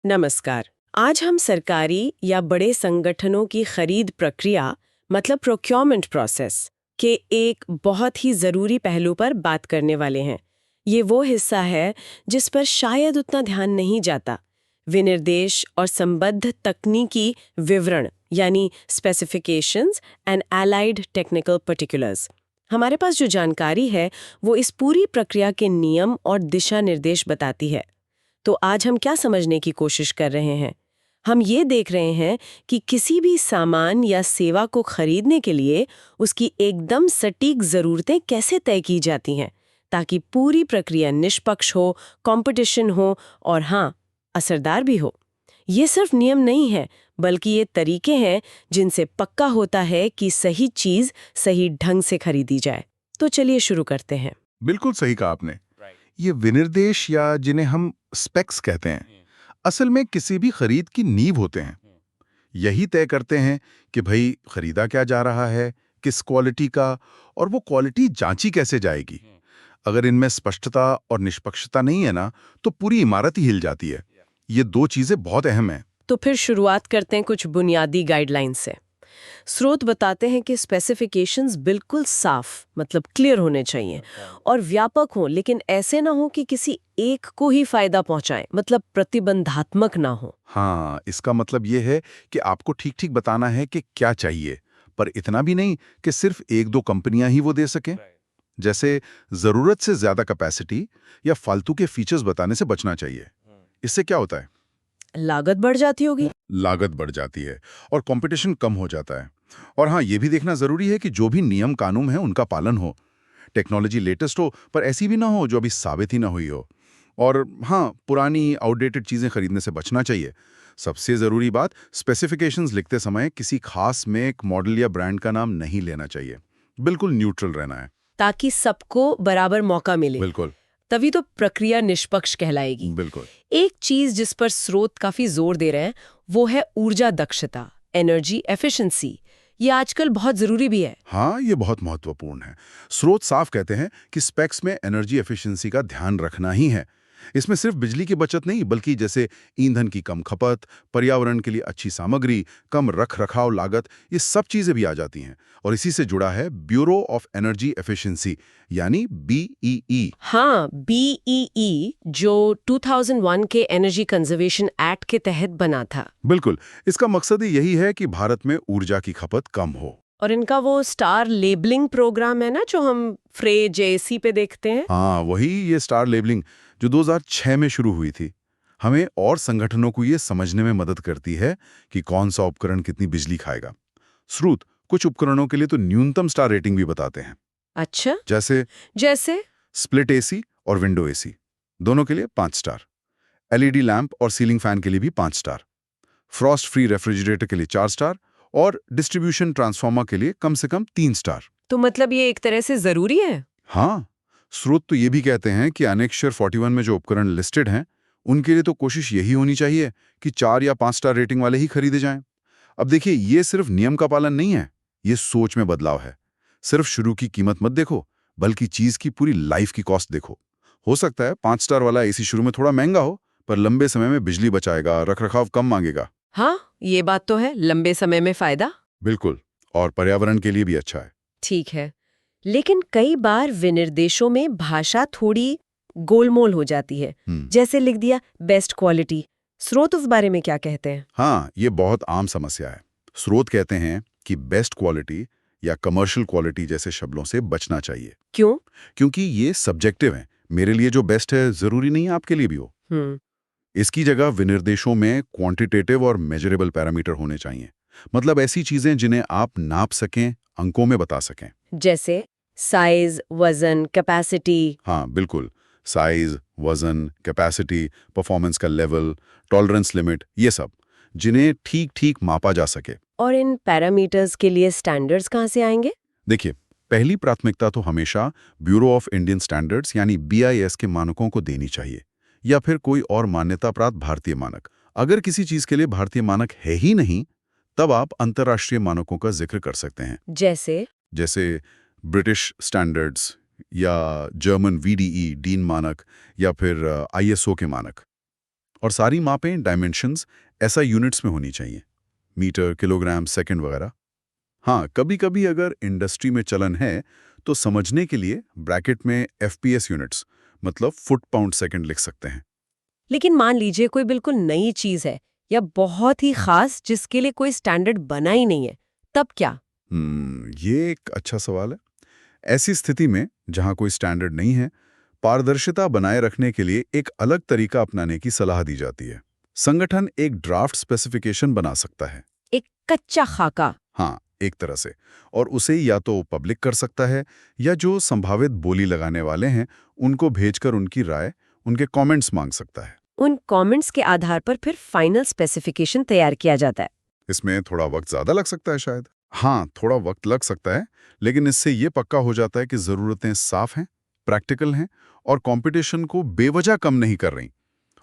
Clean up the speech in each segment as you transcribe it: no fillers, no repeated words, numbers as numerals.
नमस्कार। आज हम सरकारी या बड़े संगठनों की खरीद प्रक्रिया मतलब प्रोक्योरमेंट प्रोसेस के एक बहुत ही ज़रूरी पहलू पर बात करने वाले हैं। ये वो हिस्सा है जिस पर शायद उतना ध्यान नहीं जाता। विनिर्देश और संबद्ध तकनीकी विवरण यानी specifications and allied technical particulars. हमारे पास जो जानकारी है वो इस पूरी प्रक्रिया के नियम और दिशा निर्देश बताती है। तो आज हम क्या समझने की कोशिश कर रहे हैं? हम ये देख रहे हैं कि किसी भी सामान या सेवा को खरीदने के लिए उसकी एकदम सटीक ज़रूरतें कैसे तय की जाती हैं, ताकि पूरी प्रक्रिया निष्पक्ष हो, कंपटीशन हो और हाँ, असरदार भी हो। ये सिर्फ नियम नहीं है, बल्कि ये तरीके हैं जिनसे पक्का होता है कि सही चीज़ सही ढंग से खरीदी जाए। तो चलिए शुरू करते हैं। बिल्कुल सही कहा आपने। ये विनिर्देश या जिन्हें हम स्पेक्स कहते हैं, असल में किसी भी खरीद की नींव होते हैं। यही तय करते हैं कि भाई खरीदा क्या जा रहा है, किस क्वालिटी का, और वो क्वालिटी जांची कैसे जाएगी। अगर इनमें स्पष्टता और निष्पक्षता नहीं है ना, तो पूरी इमारत ही हिल जाती है। ये दो चीजें बहुत अहम हैं। तो फिर शुरुआत करते हैं कुछ बुनियादी गाइडलाइंस से। स्रोत बताते हैं कि स्पेसिफिकेशंस बिल्कुल साफ मतलब क्लियर होने चाहिए और व्यापक हों, लेकिन ऐसे ना हो कि किसी एक को ही फायदा पहुंचाए, मतलब प्रतिबंधात्मक ना हो। हाँ, इसका मतलब ये है कि आपको ठीक-ठीक बताना है कि क्या चाहिए, पर इतना भी नहीं कि सिर्फ एक दो कंपनियां ही वो दे सकें। जैसे जरूरत से ज्यादा कैपेसिटी या फालतू के फीचर्स बताने से बचना चाहिए। इससे क्या होता है? लागत बढ़ जाती होगी। लागत बढ़ जाती है और कंपटीशन कम हो जाता है। और हाँ, ये भी देखना जरूरी है कि जो भी नियम कानून है उनका पालन हो। टेक्नोलॉजी लेटेस्ट हो, पर ऐसी भी ना हो जो अभी साबित ही ना हुई हो। और हाँ, पुरानी आउटडेटेड चीजें खरीदने से बचना चाहिए। सबसे जरूरी बात, स्पेसिफिकेशंस लिखते समय किसी खास मेक, मॉडल या ब्रांड का नाम नहीं लेना चाहिए। बिल्कुल न्यूट्रल रहना है। ताकि सबको बराबर मौका मिले। बिल्कुल। तभी तो प्रक्रिया निष्पक्ष कहलाएगी। बिल्कुल। एक चीज जिस पर स्रोत काफी जोर दे रहे हैं वो है ऊर्जा दक्षता, एनर्जी एफिशिएंसी। ये आजकल बहुत जरूरी भी है। हाँ, ये बहुत महत्वपूर्ण है। स्रोत साफ कहते हैं कि स्पेक्स में एनर्जी एफिशिएंसी का ध्यान रखना ही है। इसमें सिर्फ बिजली की बचत नहीं, बल्कि जैसे ईंधन की कम खपत, पर्यावरण के लिए अच्छी सामग्री, कम रख रखाव लागत, ये सब चीजें भी आ जाती हैं। और इसी से जुड़ा है ब्यूरो ऑफ एनर्जी एफिशिएंसी, यानी BEE। हाँ, BEE जो 2001 के एनर्जी कंजर्वेशन एक्ट के तहत बना था। बिल्कुल, इसका मकसद ही यही है कि भारत में ऊर्जा की खपत कम हो। और इनका वो स्टार लेबलिंग प्रोग्राम है ना, जो हम फ्रेज एसी पे देखते हैं। हाँ, वही ये स्टार लेबलिंग जो 2006 में शुरू हुई थी, हमें और संगठनों को ये समझने में मदद करती है कि कौन सा उपकरण कितनी बिजली खाएगा। स्रोत कुछ उपकरणों के लिए तो न्यूनतम स्टार रेटिंग भी बताते हैं। अच्छा। जैसे जैसे स्प्लिट एसी और विंडो एसी, दोनों के लिए 5 स्टार। LED लैंप और सीलिंग फैन के लिए भी 5 स्टार। फ्रॉस्ट फ्री रेफ्रिजरेटर के लिए 4 स्टार और डिस्ट्रीब्यूशन ट्रांसफार्मर के लिए कम से कम 3 स्टार। तो मतलब ये एक तरह से जरूरी है। हाँ, स्रोत तो ये भी कहते हैं कि अनेक्षर 41 में जो उपकरण लिस्टेड हैं, उनके लिए तो कोशिश यही होनी चाहिए कि 4 या 5 स्टार रेटिंग वाले ही खरीदे जाएं। अब देखिए, ये सिर्फ नियम का पालन नहीं है, ये सोच में बदलाव है। सिर्फ शुरू की कीमत मत देखो, बल्कि चीज की पूरी लाइफ की कॉस्ट देखो। हो सकता है 5 स्टार वाला एसी शुरू में थोड़ा महंगा हो, पर लंबे समय में बिजली बचाएगा, रखरखाव कम मांगेगा। हाँ, ये बात तो है, लंबे समय में फायदा। बिल्कुल, और पर्यावरण के लिए भी अच्छा है। ठीक है, लेकिन कई बार विनिर्देशों में भाषा थोड़ी गोलमोल हो जाती है। जैसे लिख दिया बेस्ट क्वालिटी। स्रोत उस बारे में क्या कहते हैं? हाँ, ये बहुत आम समस्या है। स्रोत कहते हैं कि बेस्ट क्वालिटी या कमर्शियल क्वालिटी जैसे शब्दों से बचना चाहिए। क्यों? क्योंकि ये सब्जेक्टिव हैं। मेरे लिए जो बेस्ट है जरूरी नहीं है आपके लिए भी हो। हम्म। इसकी जगह विनिर्देशों में क्वांटिटेटिव और मेजरेबल पैरामीटर होने चाहिए। मतलब ऐसी चीजें जिन्हें आप नाप सकें, अंकों में बता सकें। जैसे साइज, वजन, कैपेसिटी। हाँ, बिल्कुल। साइज, वजन, कैपेसिटी, परफॉर्मेंस का लेवल, टॉलरेंस लिमिट, ये सब जिन्हें ठीक ठीक मापा जा सके। और इन पैरामीटर्स के लिए स्टैंडर्ड्स कहाँ से आएंगे? देखिए, पहली प्राथमिकता तो हमेशा ब्यूरो ऑफ इंडियन स्टैंडर्ड्स यानी BIS के मानकों को देनी चाहिए, या फिर कोई और मान्यता प्राप्त भारतीय मानक। अगर किसी चीज के लिए भारतीय मानक है ही नहीं, तब आप अंतर्राष्ट्रीय मानकों का जिक्र कर सकते हैं। जैसे ब्रिटिश स्टैंडर्ड्स या जर्मन VDE डीन मानक, या फिर ISO के मानक। और सारी मापें डायमेंशंस ऐसा यूनिट्स में होनी चाहिए, मीटर, किलोग्राम, सेकंड वगैरह। हाँ, कभी-कभी अगर इंडस्ट्री में चलन है तो समझने के लिए ब्रैकेट में एफपीएस यूनिट्स मतलब फुट पाउंड सेकंड लिख सकते हैं। लेकिन मान लीजिए कोई बिल्कुल नई चीज है या बहुत ही खास जिसके लिए कोई स्टैंडर्ड बना ही नहीं है, तब क्या? ये एक अच्छा सवाल है। ऐसी स्थिति में जहां कोई स्टैंडर्ड नहीं है, पारदर्शिता बनाए रखने के लिए एक अलग तरीका अपनाने की सलाह दी जाती है। संगठन एक ड्राफ्ट स्पेसिफिकेशन बना सकता है। एक कच्चा खाका। हाँ, एक तरह से। और उसे या तो पब्लिक कर सकता है या जो संभावित बोली लगाने वाले हैं उनको भेजकर उनकी राय, उनके कमेंट्स मांग सकता है। उन कमेंट्स के आधार पर फिर फाइनल स्पेसिफिकेशन तैयार किया जाता है। इसमें थोड़ा वक्त ज्यादा लग सकता है शायद। हाँ, थोड़ा वक्त लग सकता है, लेकिन इससे ये पक्का हो जाता है कि ज़रूरतें साफ हैं, प्रैक्टिकल हैं और कंपटीशन को बेवजह कम नहीं कर रही,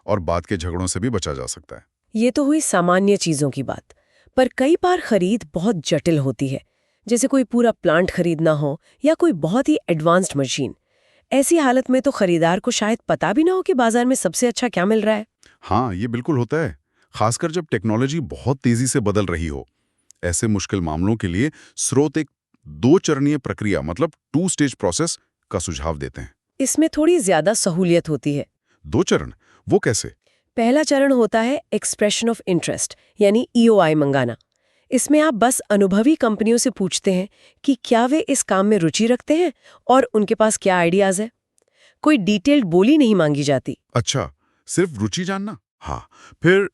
और बाद के झगड़ों से भी बचा जा सकता है। ये तो हुई सामान्य चीजों की बात, पर कई बार खरीद बहुत जटिल होती है, जैसे कोई पूरा प्लांट खरीदना हो या कोई बहुत ही एडवांस्ड मशीन। ऐसी हालत में तो खरीदार को शायद पता भी ना हो कि बाजार में सबसे अच्छा क्या मिल रहा है। हाँ, ये बिल्कुल होता है, खासकर जब टेक्नोलॉजी बहुत तेजी से बदल रही हो। ऐसे मुश्किल मामलों के लिए स्रोत एक 2 चरणीय प्रक्रिया मतलब 2 स्टेज प्रोसेस का सुझाव देते हैं। इसमें थोड़ी ज्यादा सहूलियत होती है। 2 चरण? वो कैसे? पहला चरण होता है एक्सप्रेशन ऑफ इंटरेस्ट यानी ईओआई मंगाना। इसमें आप बस अनुभवी कंपनियों से पूछते हैं कि क्या वे इस काम में रुचि रखते हैं और उनके पास क्या आइडियाज है। कोई डिटेल्ड बोली नहीं मांगी जाती। अच्छा, सिर्फ रुचि जानना। हाँ, फिर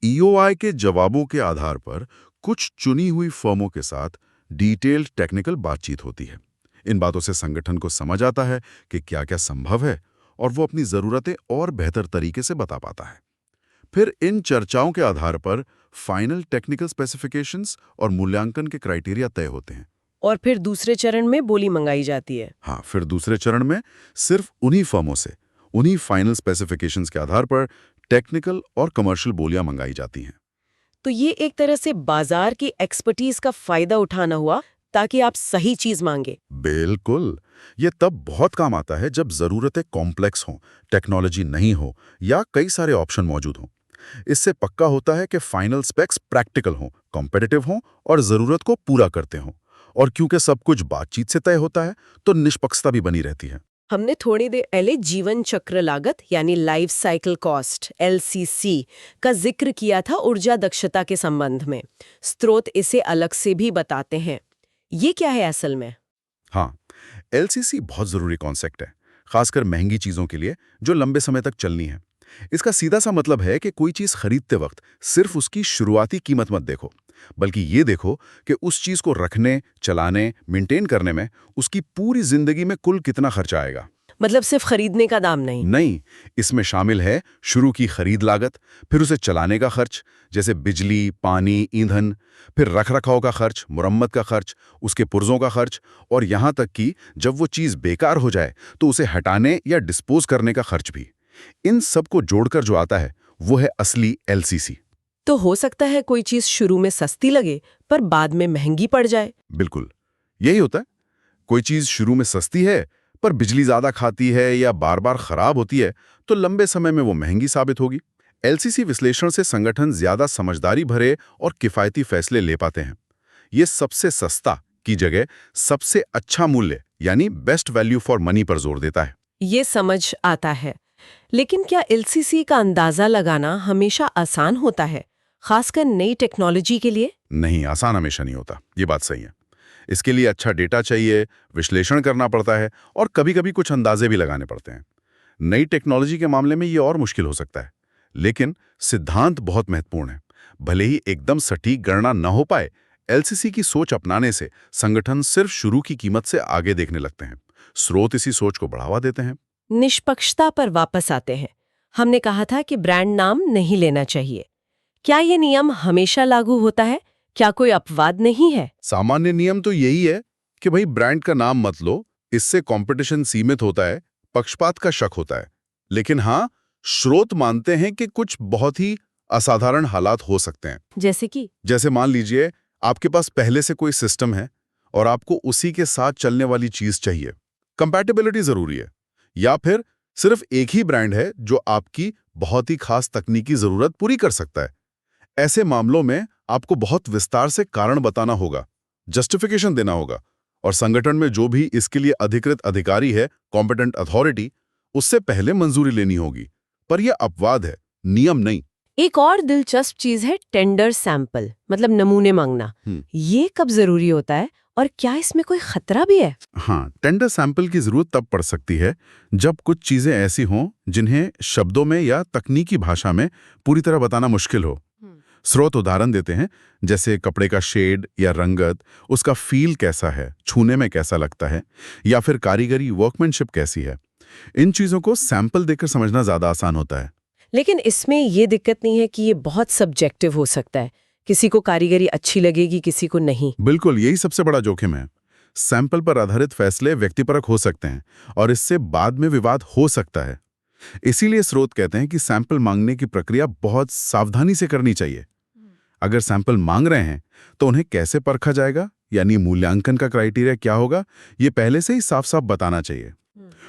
ईओआई के जवाबों के आधार पर कुछ चुनी हुई फर्मों के साथ डिटेल्ड टेक्निकल बातचीत होती है। इन बातों से संगठन को समझ आता है कि क्या-क्या संभव है और वो अपनी ज़रूरतें और बेहतर तरीके से बता पाता है। फिर इन चर्चाओं के आधार पर फाइनल टेक्निकल स्पेसिफिकेशंस और मूल्यांकन के क्राइटेरिया तय होते हैं। और फिर दूसरे चरण में बोली मंगाई जाती है। हाँ, फिर दूसरे चरण में सिर्फ उन्हीं फर्मों से उन्हीं फाइनल स्पेसिफिकेशंस के आधार पर टेक्निकल और कमर्शियल बोलियां मंगाई जाती हैं। तो ये एक तरह से बाजार की एक्सपर्टीज का फायदा उठाना हुआ ताकि आप सही चीज मांगे। बिल्कुल। ये तब बहुत काम आता है जब ज़रूरतें कॉम्प्लेक्स हों, टेक्नोलॉजी नहीं हो या कई सारे ऑप्शन मौजूद हों। इससे पक्का होता है कि फाइनल स्पेक्स प्रैक्टिकल हों, कॉम्पिटिटिव हों और ज़रूरत को पूरा करते हों। और क्योंकि सब कुछ बातचीत से तय होता है, तो निष्पक्षता भी बनी रहती है। हमने थोड़ी देर पहले जीवन चक्र लागत यानी लाइफ साइकिल कॉस्ट एलसीसी का जिक्र किया था ऊर्जा दक्षता के संबंध में। स्रोत इसे अलग से भी बताते हैं। ये क्या है असल में? हाँ, एलसीसी बहुत ज़रूरी कॉन्सेप्ट है, खासकर महंगी चीज़ों के लिए जो लंबे समय तक चलनी है। इसका सीधा सा मतलब है कि कोई चीज़ खरीदते वक्त सिर्फ उसकी शुरुआती कीमत मत देखो, बल्कि ये देखो कि उस चीज़ को रखने, चलाने, मेंटेन करने में उसकी पूरी जिंदगी में कुल कितना खर्चा आएगा। मतलब सिर्फ खरीदने का दाम नहीं। नहीं, इसमें शामिल है शुरू की खरीद लागत, फिर उसे चलाने का खर्च जैसे बिजली, पानी, ईंधन, फिर रखरखाव का खर्च, मुरम्मत का खर्च, उसके पुर्जों का खर्च, और यहाँ तक कि जब वो चीज़ बेकार हो जाए तो उसे हटाने या डिस्पोज करने का खर्च भी। इन सब को जोड़कर जो आता है वो है असली एलसीसी। तो हो सकता है कोई चीज शुरू में सस्ती लगे पर बाद में महंगी पड़ जाए। बिल्कुल, यही होता है। कोई चीज़ शुरू में सस्ती है पर बिजली ज़्यादा खाती है या बार बार खराब होती है तो लंबे समय में वो महंगी साबित होगी। एलसीसी विश्लेषण से संगठन ज़्यादा समझदारी भरे और किफ़ायती फैसले ले पाते हैं। ये सबसे सस्ता की जगह सबसे अच्छा मूल्य यानी बेस्ट वैल्यू फॉर मनी पर जोर देता है। ये समझ आता है। लेकिन क्या एलसीसी का अंदाजा लगाना हमेशा आसान होता है, खासकर नई टेक्नोलॉजी के लिए? नहीं, आसान हमेशा नहीं होता, ये बात सही है। इसके लिए अच्छा डेटा चाहिए, विश्लेषण करना पड़ता है और कभी-कभी कुछ अंदाजे भी लगाने पड़ते हैं। नई टेक्नोलॉजी के मामले में ये और मुश्किल हो सकता है, लेकिन सिद्धांत बहुत महत्वपूर्ण है। भले ही एकदम सटीक गणना न हो पाए, एलसीसी की सोच अपनाने से संगठन सिर्फ शुरू की कीमत से आगे देखने लगते हैं। स्रोत इसी सोच को बढ़ावा देते हैं। निष्पक्षता पर वापस आते हैं। हमने कहा था कि ब्रांड नाम नहीं लेना चाहिए। क्या ये नियम हमेशा लागू होता है? क्या कोई अपवाद नहीं है? सामान्य नियम तो यही है कि भाई ब्रांड का नाम मत लो, इससे कंपटीशन सीमित होता है, पक्षपात का शक होता है। लेकिन हाँ, स्रोत मानते हैं कि कुछ बहुत ही असाधारण हालात हो सकते हैं। जैसे मान लीजिए आपके पास पहले से कोई सिस्टम है और आपको उसी के साथ चलने वाली चीज चाहिए, कंपैटिबिलिटी जरूरी है। या फिर सिर्फ एक ही ब्रांड है जो आपकी बहुत ही खास तकनीकी जरूरत पूरी कर सकता है। ऐसे मामलों में आपको बहुत विस्तार से कारण बताना होगा, जस्टिफिकेशन देना होगा, और संगठन में जो भी इसके लिए अधिकृत अधिकारी है, कॉम्पिटेंट अथॉरिटी, उससे पहले मंजूरी लेनी होगी। पर यह अपवाद है, नियम नहीं। एक और दिलचस्प चीज है टेंडर सैंपल, मतलब नमूने मांगना। ये कब जरूरी होता है और क्या इसमें कोई खतरा भी है? हाँ, टेंडर सैंपल की जरूरत तब पड़ सकती है जब कुछ चीजें ऐसी हों जिन्हें शब्दों में या तकनीकी भाषा में पूरी तरह बताना मुश्किल हो। स्रोत उदाहरण देते हैं, जैसे कपड़े का शेड या रंगत, उसका फील कैसा है, छूने में कैसा लगता है, या फिर कारीगरी वर्कमैनशिप कैसी है। इन चीजों को सैंपल देकर समझना ज्यादा आसान होता है। लेकिन इसमें ये दिक्कत नहीं है कि ये बहुत सब्जेक्टिव हो सकता है, किसी को कारीगरी अच्छी लगेगी, किसी को नहीं। बिल्कुल, यही सबसे बड़ा जोखिम है। सैंपल पर आधारित फैसले व्यक्तिपरक हो सकते हैं और इससे बाद में विवाद हो सकता है। इसीलिए स्रोत कहते हैं कि सैंपल मांगने की प्रक्रिया बहुत सावधानी से करनी चाहिए। अगर सैंपल मांग रहे हैं तो उन्हें कैसे परखा जाएगा, यानी मूल्यांकन का क्राइटेरिया क्या होगा, ये पहले से ही साफ साफ बताना चाहिए।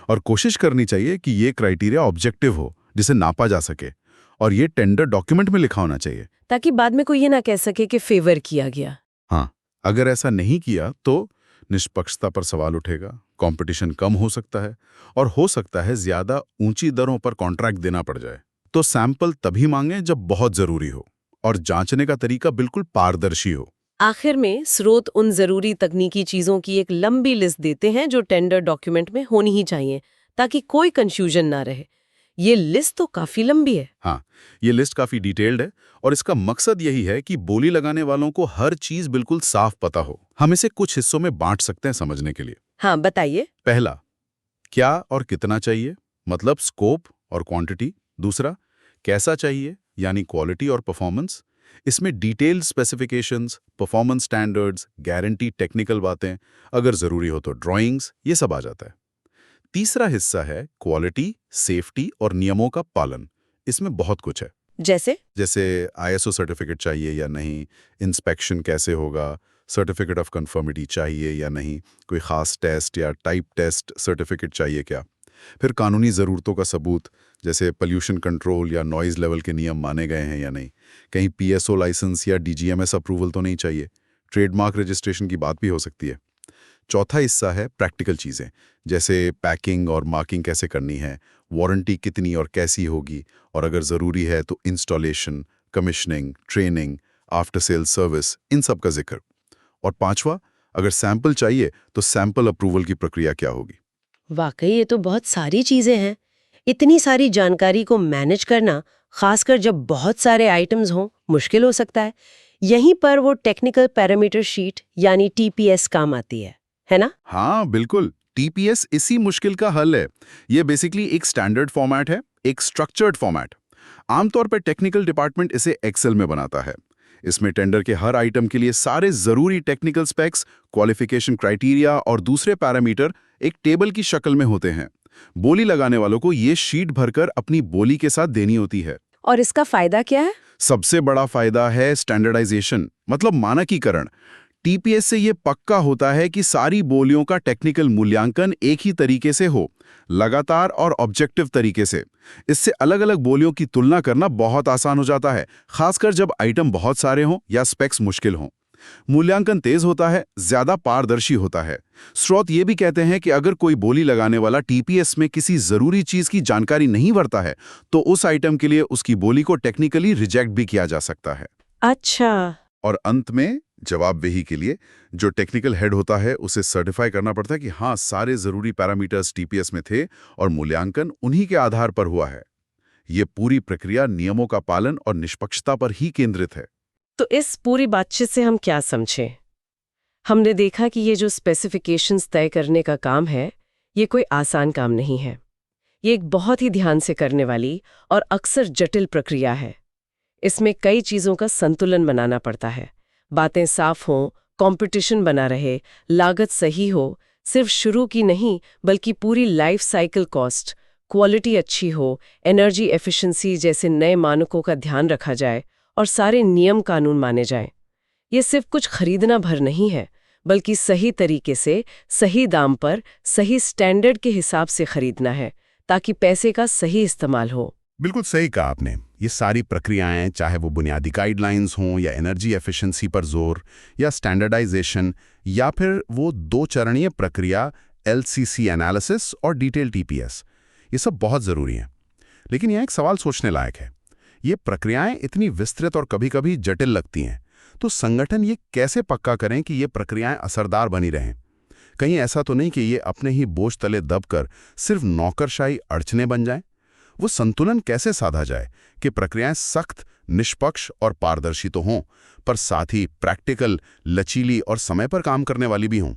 और कोशिश करनी चाहिए कि ये क्राइटेरिया ऑब्जेक्टिव हो, जिसे नापा जा सके, और ये टेंडर डॉक्यूमेंट में लिखा होना चाहिए, ताकि बाद में कोई ये ना कह सके कि फेवर किया गया। हाँ, अगर ऐसा नहीं किया तो निष्पक्षता पर सवाल उठेगा, कंपटीशन कम हो सकता है, और हो सकता है ज्यादा ऊंची दरों पर कॉन्ट्रैक्ट देना पड़ जाए। तो सैंपल तभी मांगें जब बहुत जरूरी हो और जांचने का तरीका बिल्कुल पारदर्शी हो। आखिर में स्रोत उन जरूरी तकनीकी चीजों की एक लंबी लिस्ट देते हैं जो टेंडर डॉक्यूमेंट में होनी ही चाहिए, ताकि कोई कंफ्यूजन ना रहे। ये लिस्ट तो काफी लंबी है। हाँ, ये लिस्ट काफी डिटेल्ड है और इसका मकसद यही है कि बोली लगाने वालों को हर चीज बिल्कुल साफ पता हो। हम इसे कुछ हिस्सों में बांट सकते हैं समझने के लिए। हाँ, बताइए। पहला, क्या और कितना चाहिए, मतलब स्कोप और क्वांटिटी। दूसरा, कैसा चाहिए, यानी क्वालिटी और परफॉर्मेंस। इसमें detailed specifications, performance standards, guarantee, technical बातें, अगर जरूरी हो तो ड्राइंग्स, ये सब आ जाता है। तीसरा हिस्सा है क्वालिटी, सेफ्टी और नियमों का पालन। इसमें बहुत कुछ है, जैसे ISO सर्टिफिकेट चाहिए या नहीं, इंस्पेक्शन कैसे होगा, सर्टिफिकेट ऑफ कंफर्मिटी चाहिए या नहीं, कोई खास टेस्ट या टाइप टेस्ट सर्टिफिकेट चाहिए क्या। फिर कानूनी ज़रूरतों का सबूत, जैसे पोल्यूशन कंट्रोल या नॉइज़ लेवल के नियम माने गए हैं या नहीं, कहीं PSO लाइसेंस या DGMS अप्रूवल तो नहीं चाहिए। ट्रेडमार्क रजिस्ट्रेशन की बात भी हो सकती है। चौथा हिस्सा है प्रैक्टिकल चीज़ें, जैसे पैकिंग और मार्किंग कैसे करनी है, वारंटी कितनी और कैसी होगी, और अगर ज़रूरी है तो installation, commissioning, training, after sale service, इन सब का जिक्र। और पांचवा, अगर सैंपल चाहिए तो सैंपल अप्रूवल की प्रक्रिया क्या होगी। वाकई ये तो बहुत सारी चीजें हैं। इतनी सारी जानकारी को मैनेज करना, खासकर जब बहुत सारे आइटम्स हों, मुश्किल हो सकता है। यहीं पर वो टेक्निकल पैरामीटर शीट यानी TPS काम आती है ना? हाँ बिल्कुल, TPS इसी मुश्किल का हल है। ये बेसिकली एक स्टैंडर्ड फॉर्मेट है, एक स्ट्रक्चर्ड फॉर्मेट। आमतौर पर टेक्निकल डिपार्टमेंट इसे एक्सेल में बनाता है। इसमें टेंडर के हर आइटम के लिए सारे जरूरी टेक्निकल स्पेक्स, क्वालिफिकेशन क्राइटेरिया और दूसरे पैरामीटर एक टेबल की शक्ल में होते हैं। बोली लगाने वालों को ये शीट भरकर अपनी बोली के साथ देनी होती है। और इसका फायदा क्या है? सबसे बड़ा फायदा है स्टैंडर्डाइजेशन, मतलब मानकीकरण। TPS से ये पक्का होता है कि सारी बोलियों का टेक्निकल मूल्यांकन एक ही तरीके से हो, लगातार और ऑब्जेक्टिव तरीके से। इससे अलग-अलग बोलियों की तुलना करना बहुत आसान हो जाता है, खासकर जब आइटम बहुत सारे हों या स्पेक्स मुश्किल हों। मूल्यांकन तेज होता है, ज्यादा पारदर्शी होता है। स्रोत ये भी कहते हैं कि अगर कोई बोली लगाने वाला TPS में किसी जरूरी चीज की जानकारी नहीं भरता है, तो उस आइटम के लिए उसकी बोली को टेक्निकली रिजेक्ट भी किया जा सकता है। अच्छा। और अंत में जवाबदेही के लिए जो टेक्निकल हेड होता है, उसे सर्टिफाई करना पड़ता है कि हाँ, सारे जरूरी पैरामीटर्स TPS में थे और मूल्यांकन उन्हीं के आधार पर हुआ है। ये पूरी प्रक्रिया नियमों का पालन और निष्पक्षता पर ही केंद्रित है। तो इस पूरी बातचीत से हम क्या समझे? हमने देखा कि ये जो स्पेसिफिकेशंस तय करने का काम है, ये कोई आसान काम नहीं है। ये एक बहुत ही ध्यान से करने वाली और अक्सर जटिल प्रक्रिया है। इसमें कई चीजों का संतुलन बनाना पड़ता है। बातें साफ हों, कंपटीशन बना रहे, लागत सही हो, सिर्फ शुरू की नहीं बल्कि पूरी लाइफ साइकिल कॉस्ट, क्वालिटी अच्छी हो, एनर्जी एफिशिएंसी जैसे नए मानकों का ध्यान रखा जाए और सारे नियम कानून माने जाएं। ये सिर्फ कुछ खरीदना भर नहीं है, बल्कि सही तरीके से, सही दाम पर, सही स्टैंडर्ड के हिसाब से खरीदना है, ताकि पैसे का सही इस्तेमाल हो। बिल्कुल सही कहा आपने। ये सारी प्रक्रियाएं, चाहे वो बुनियादी गाइडलाइंस हों या एनर्जी एफिशिएंसी पर जोर या स्टैंडर्डाइजेशन या फिर वो 2 चरणीय प्रक्रिया LCC एनालिसिस और डिटेल TPS, ये सब बहुत ज़रूरी हैं। लेकिन यहाँ एक सवाल सोचने लायक है। ये प्रक्रियाएं इतनी विस्तृत और कभी-कभी जटिल लगती हैं, तो संगठन ये कैसे पक्का करें कि ये प्रक्रियाएं असरदार बनी रहें? कहीं ऐसा तो नहीं कि ये अपने ही बोझ तले दबकर सिर्फ नौकरशाही अड़चने बन जाएं? वो संतुलन कैसे साधा जाए कि प्रक्रियाएं सख्त, निष्पक्ष और पारदर्शी तो हों, पर साथ ही प्रैक्टिकल, लचीली और समय पर काम करने वाली भी हों,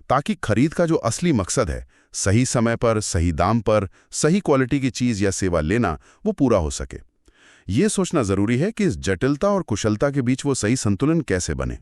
ताकि खरीद का जो असली मकसद है, सही समय पर, सही दाम पर, सही क्वालिटी की चीज़ या सेवा लेना, वो पूरा हो सके। ये सोचना ज़रूरी है कि इस जटिलता और कुशलता के बीच वो सही संतुलन कैसे बने।